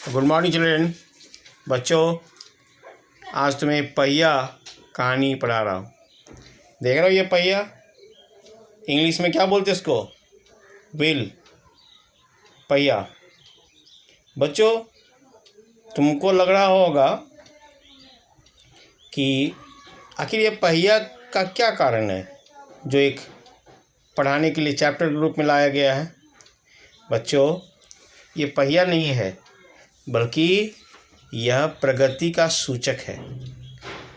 Good morning children. बच्चों, आज तुम्हें पहिया कहानी पढ़ा रहा हूँ। देख रहे हो ये पहिया, इंग्लिश में क्या बोलते हैं इसको? व्हील, पहिया। बच्चों, तुमको लग रहा होगा कि आखिर ये पहिया का क्या कारण है जो एक पढ़ाने के लिए चैप्टर के रूप में लाया गया है। बच्चों, ये पहिया नहीं है बल्कि यह प्रगति का सूचक है।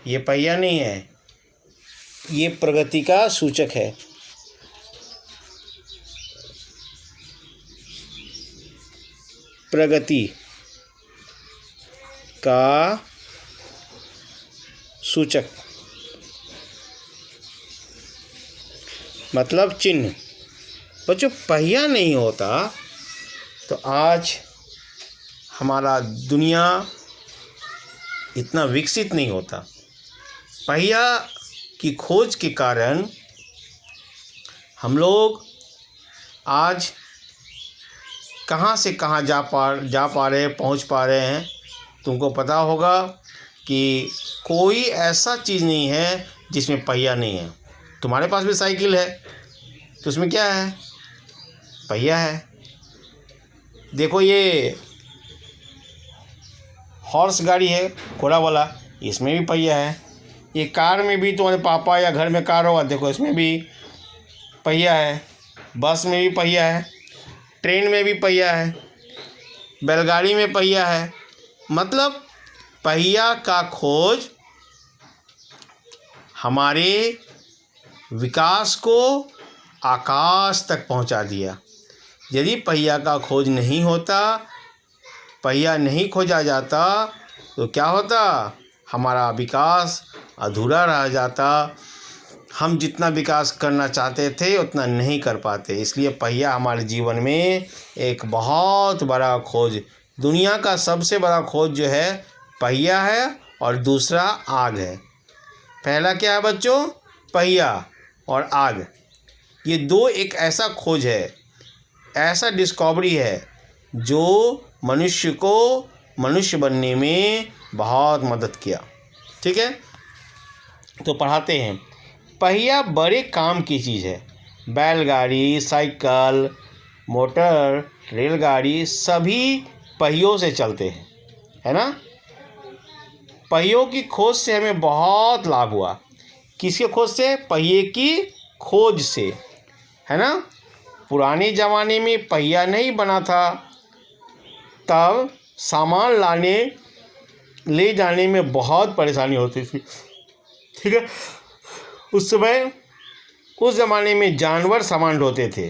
ये पहिया नहीं है, ये प्रगति का सूचक है। प्रगति का सूचक मतलब चिन्ह। बच्चों, पहिया नहीं होता तो आज हमारा दुनिया इतना विकसित नहीं होता। पहिया की खोज के कारण हम लोग आज कहाँ से कहाँ जा पा रहे हैं, पहुँच पा रहे हैं। तुमको पता होगा कि कोई ऐसा चीज़ नहीं है जिसमें पहिया नहीं है। तुम्हारे पास भी साइकिल है तो उसमें क्या है? पहिया है। देखो, ये हॉर्स गाड़ी है, घोड़ा वाला, इसमें भी पहिया है। ये कार में भी तुम्हारे पापा या घर में कार होगा, देखो इसमें भी पहिया है। बस में भी पहिया है, ट्रेन में भी पहिया है, बैलगाड़ी में पहिया है। मतलब पहिया का खोज हमारे विकास को आकाश तक पहुंचा दिया। यदि पहिया का खोज नहीं होता, पहिया नहीं खोजा जाता तो क्या होता? हमारा विकास अधूरा रह जाता। हम जितना विकास करना चाहते थे उतना नहीं कर पाते। इसलिए पहिया हमारे जीवन में एक बहुत बड़ा खोज, दुनिया का सबसे बड़ा खोज जो है पहिया है और दूसरा आग है। पहला क्या है बच्चों? पहिया और आग। ये दो एक ऐसा खोज है, ऐसा डिस्कवरी है जो मनुष्य को मनुष्य बनने में बहुत मदद किया। ठीक है, तो पढ़ाते हैं। पहिया बड़े काम की चीज़ है। बैलगाड़ी, साइकिल, मोटर, रेलगाड़ी सभी पहियों से चलते हैं, है ना। पहियों की खोज से हमें बहुत लाभ हुआ। किसके खोज से? पहिए की खोज से, है ना। पुराने ज़माने में पहिया नहीं बना था, तब सामान ले जाने में बहुत परेशानी होती थी। ठीक है, उस ज़माने में जानवर सामान ढोते थे,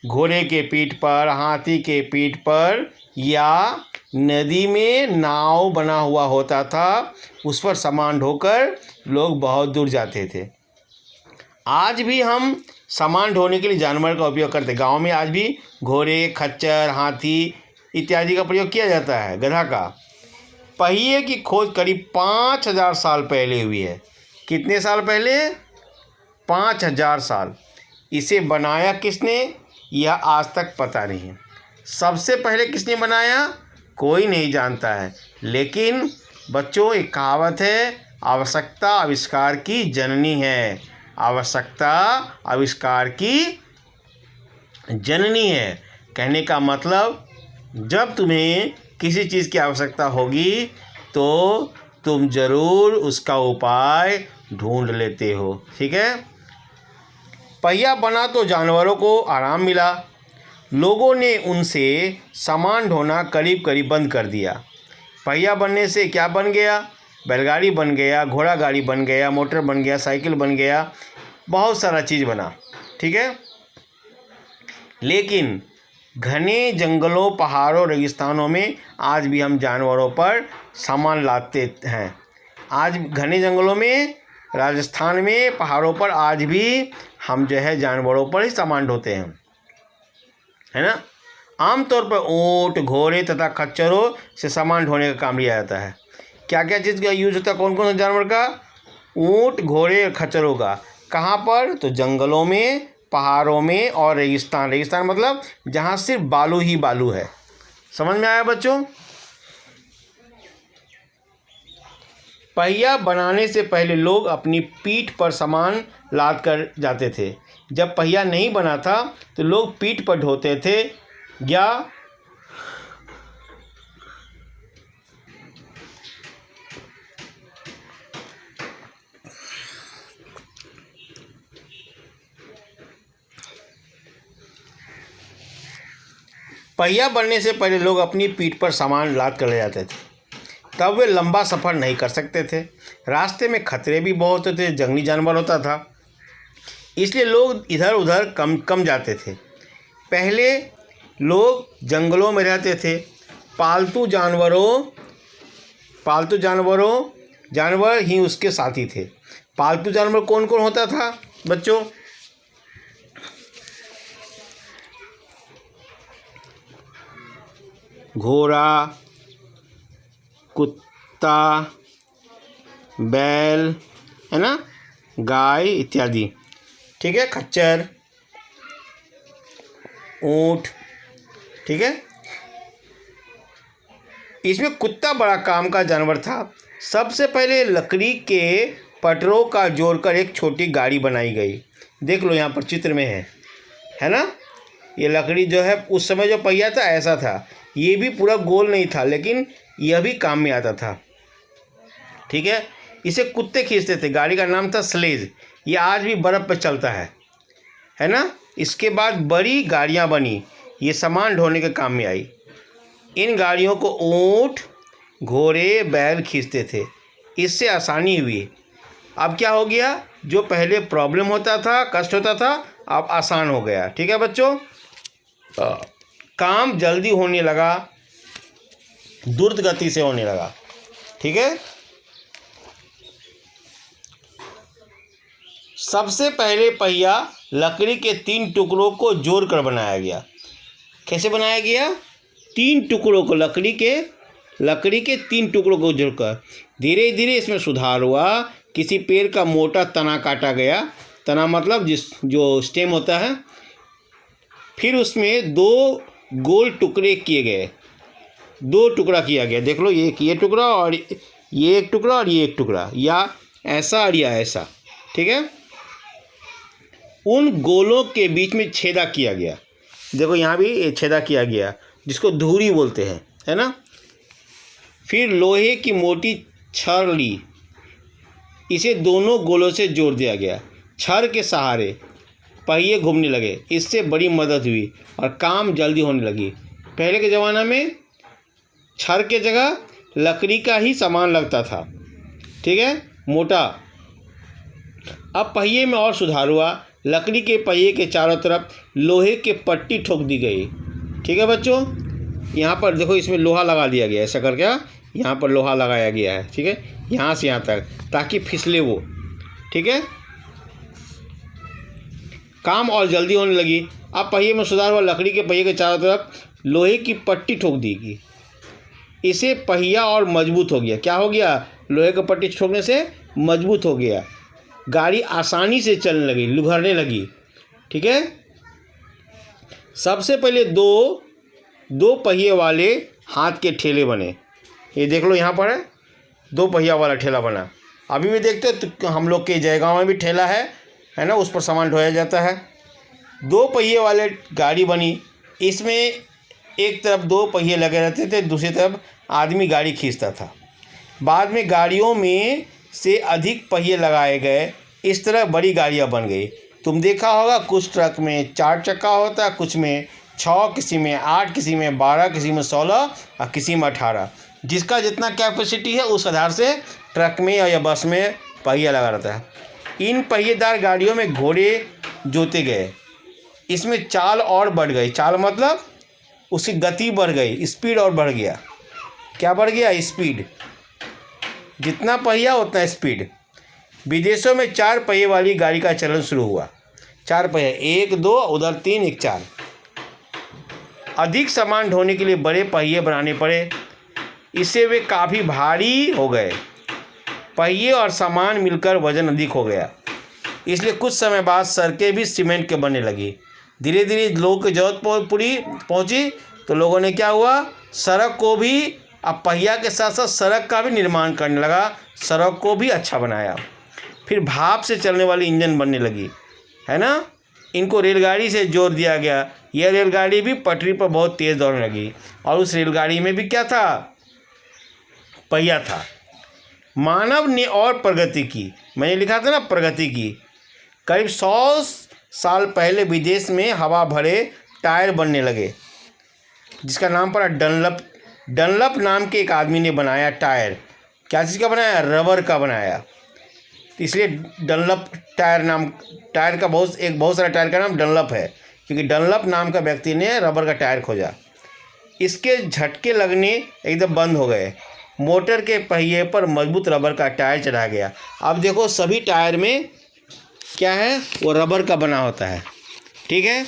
घोड़े के पीठ पर, हाथी के पीठ पर, या नदी में नाव बना हुआ होता था, उस पर सामान ढोकर लोग बहुत दूर जाते थे। आज भी हम सामान ढोने के लिए जानवर का उपयोग करते हैं। गांव में आज भी घोड़े, खच्चर, हाथी इत्यादि का प्रयोग किया जाता है, गधा का। पहिए की खोज करीब 5000 साल पहले हुई है। कितने साल पहले? 5000 साल। इसे बनाया किसने, यह आज तक पता नहीं है। सबसे पहले किसने बनाया, कोई नहीं जानता है। लेकिन बच्चों, एक कहावत है, आवश्यकता आविष्कार की जननी है। आवश्यकता आविष्कार की जननी है। कहने का मतलब, जब तुम्हें किसी चीज़ की आवश्यकता होगी तो तुम ज़रूर उसका उपाय ढूंढ लेते हो। ठीक है। पहिया बना तो जानवरों को आराम मिला। लोगों ने उनसे सामान ढोना करीब करीब बंद कर दिया। पहिया बनने से क्या बन गया? बैलगाड़ी बन गया, घोड़ा गाड़ी बन गया, मोटर बन गया, साइकिल बन गया, बहुत सारा चीज़ बना। ठीक है। लेकिन घने जंगलों, पहाड़ों, रेगिस्तानों में आज भी हम जानवरों पर सामान लादते हैं। आज घने जंगलों में, राजस्थान में, पहाड़ों पर आज भी हम जो है जानवरों पर ही सामान ढोते हैं, है ना। आमतौर पर ऊँट, घोड़े तथा खच्चरों से सामान ढोने का काम लिया जाता है। क्या क्या चीज़ का यूज होता है? कौन कौन से जानवर का? ऊँट, घोड़े, खच्चरों का। कहाँ पर? तो जंगलों में, पहाड़ों में और रेगिस्तान। रेगिस्तान मतलब जहाँ सिर्फ बालू ही बालू है। समझ में आया बच्चों? पहिया बनाने से पहले लोग अपनी पीठ पर सामान लाद कर जाते थे। जब पहिया नहीं बना था तो लोग पीठ पर ढोते थे या पहिया बनने से पहले लोग अपनी पीठ पर सामान लाद कर ले जाते थे। तब वे लंबा सफ़र नहीं कर सकते थे। रास्ते में खतरे भी बहुत होते थे, जंगली जानवर होता था, इसलिए लोग इधर उधर कम जाते थे। पहले लोग जंगलों में रहते थे। जानवर ही उसके साथी थे। पालतू जानवर कौन कौन होता था बच्चों? घोड़ा, कुत्ता, बैल, है ना, गाय इत्यादि। ठीक है, खच्चर, ऊँट। ठीक है, इसमें कुत्ता बड़ा काम का जानवर था। सबसे पहले लकड़ी के पटरों का जोड़कर एक छोटी गाड़ी बनाई गई। देख लो यहाँ पर चित्र में है ना। ये लकड़ी जो है, उस समय जो पहिया था ऐसा था। ये भी पूरा गोल नहीं था, लेकिन यह भी काम में आता था। ठीक है, इसे कुत्ते खींचते थे। गाड़ी का नाम था स्लेज। ये आज भी बर्फ़ पर चलता है ना। इसके बाद बड़ी गाड़ियाँ बनी, ये सामान ढोने के काम में आई। इन गाड़ियों को ऊँट, घोड़े, बैल खींचते थे। इससे आसानी हुई। अब क्या हो गया, जो पहले प्रॉब्लम होता था, कष्ट होता था, अब आसान हो गया। ठीक है बच्चों, काम जल्दी होने लगा, द्रुत गति से होने लगा। ठीक है, सबसे पहले पहिया लकड़ी के 3 टुकड़ों को जोड़कर बनाया गया। कैसे बनाया गया? 3 टुकड़ों को, लकड़ी के 3 टुकड़ों को जोड़कर। धीरे धीरे इसमें सुधार हुआ। किसी पेड़ का मोटा तना काटा गया। तना मतलब जो स्टेम होता है। फिर उसमें 2 गोल टुकड़े किए गए। 2 टुकड़ा किया गया। देख लो, ये टुकड़ा और ये एक टुकड़ा और ये एक टुकड़ा, या ऐसा और या ऐसा। ठीक है, उन गोलों के बीच में छेदा किया गया। देखो यहाँ भी छेदा किया गया, जिसको धुरी बोलते हैं, है ना। फिर लोहे की मोटी छड़ ली, इसे दोनों गोलों से जोड़ दिया गया। छड़ के सहारे पहिए घूमने लगे। इससे बड़ी मदद हुई और काम जल्दी होने लगी। पहले के ज़माना में छड़ के जगह लकड़ी का ही सामान लगता था। ठीक है, मोटा। अब पहिए में और सुधार हुआ। लकड़ी के पहिए के चारों तरफ लोहे के पट्टी ठोक दी गई। ठीक है बच्चों, यहाँ पर देखो, इसमें लोहा लगा दिया गया, ऐसा करके यहाँ पर लोहा लगाया गया है। ठीक है, यहाँ से यहाँ तक, ताकि फिसले वो। ठीक है, काम और जल्दी होने लगी। अब पहिए में सुधार हुआ। लकड़ी के पहिए के चारों तरफ लोहे की पट्टी ठोक दी गई। इससे पहिया और मजबूत हो गया। क्या हो गया? लोहे की पट्टी ठोकने से मजबूत हो गया। गाड़ी आसानी से चलने लगी, लुघरने लगी। ठीक है, सबसे पहले दो पहिए वाले हाथ के ठेले बने। ये देख लो, यहाँ पर है 2 पहिया वाला ठेला बना। अभी भी देखते हो तो हम लोग के जयगांव में भी ठेला है ना, उस पर सामान ढोया जाता है। 2 पहिए वाले गाड़ी बनी। इसमें एक तरफ 2 पहिए लगे रहते थे, दूसरी तरफ आदमी गाड़ी खींचता था। बाद में गाड़ियों में से अधिक पहिए लगाए गए। इस तरह बड़ी गाड़ियाँ बन गई। तुम देखा होगा, कुछ ट्रक में 4 चक्का होता है, कुछ में 6, किसी में 8, किसी में 12, किसी में 16 और किसी में 18। जिसका जितना कैपेसिटी है उस आधार से ट्रक में या बस में पहिया लगा रहता है। इन पहिएदार गाड़ियों में घोड़े जोते गए। इसमें चाल और बढ़ गई। चाल मतलब उसकी गति बढ़ गई, स्पीड और बढ़ गया। क्या बढ़ गया? स्पीड। जितना पहिया उतना स्पीड। विदेशों में 4 पहिए वाली गाड़ी का चलन शुरू हुआ। 4 पहिए, 1, 2, उधर 3, 1, 4। अधिक सामान ढोने के लिए बड़े पहिए बनाने पड़े। इससे वे काफ़ी भारी हो गए। पहिए और सामान मिलकर वजन अधिक हो गया। इसलिए कुछ समय बाद सड़कें भी सीमेंट के बनने लगी। धीरे धीरे लोगों की जरूरत पहुंची तो लोगों ने क्या हुआ, सड़क को भी अब पहिया के साथ साथ सड़क का भी निर्माण करने लगा, सड़क को भी अच्छा बनाया। फिर भाप से चलने वाली इंजन बनने लगी, है ना। इनको रेलगाड़ी से जोड़ दिया गया। यह रेलगाड़ी भी पटरी पर बहुत तेज़ दौड़ने लगी और उस रेलगाड़ी में भी क्या था, पहिया था। मानव ने और प्रगति की, मैंने लिखा था ना प्रगति की। करीब 100 साल पहले विदेश में हवा भरे टायर बनने लगे, जिसका नाम पड़ा डनलप। डनलप नाम के एक आदमी ने बनाया टायर। क्या चीज़ का बनाया, रबर का बनाया, इसलिए डनलप टायर का बहुत सारा टायर का नाम डनलप है, क्योंकि डनलप नाम का व्यक्ति ने रबर का टायर खोजा। इसके झटके लगने एकदम बंद हो गए। मोटर के पहिए पर मजबूत रबर का टायर चढ़ा गया। अब देखो सभी टायर में क्या है, वो रबर का बना होता है, ठीक है।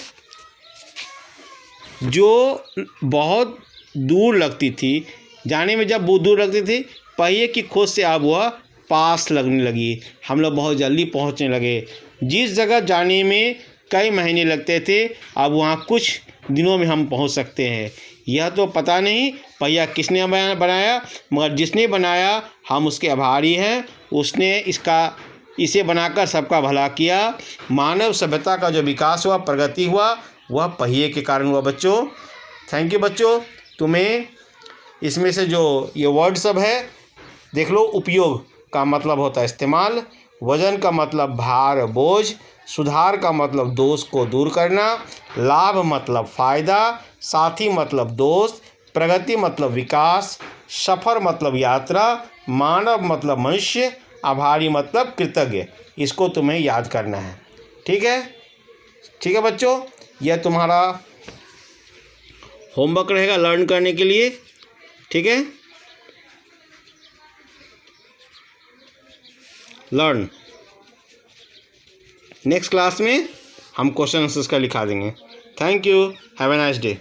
जो बहुत दूर लगती थी, जाने में जब बहुत दूर लगती थी, पहिए की खोज से अब वह पास लगने लगी। हम लोग बहुत जल्दी पहुंचने लगे। जिस जगह जाने में कई महीने लगते थे, अब वहां कुछ दिनों में हम पहुंच सकते हैं। यह तो पता नहीं पहिया किसने बनाया, मगर जिसने बनाया हम उसके आभारी हैं। उसने इसे बनाकर सबका भला किया। मानव सभ्यता का जो विकास हुआ, प्रगति हुआ, वह पहिए के कारण हुआ बच्चों। थैंक यू बच्चों। तुम्हें इसमें से जो ये वर्ड सब है देख लो। उपयोग का मतलब होता है इस्तेमाल, वजन का मतलब भार बोझ, सुधार का मतलब दोष को दूर करना, लाभ मतलब फ़ायदा, साथी मतलब दोस्त, प्रगति मतलब विकास, सफ़र मतलब यात्रा, मानव मतलब मनुष्य, आभारी मतलब कृतज्ञ। इसको तुम्हें याद करना है, ठीक है। ठीक है बच्चों, यह तुम्हारा होमवर्क रहेगा लर्न करने के लिए, ठीक है। लर्न। नेक्स्ट क्लास में हम क्वेश्चन आंसर्स का लिखा देंगे। Thank you, have a nice day.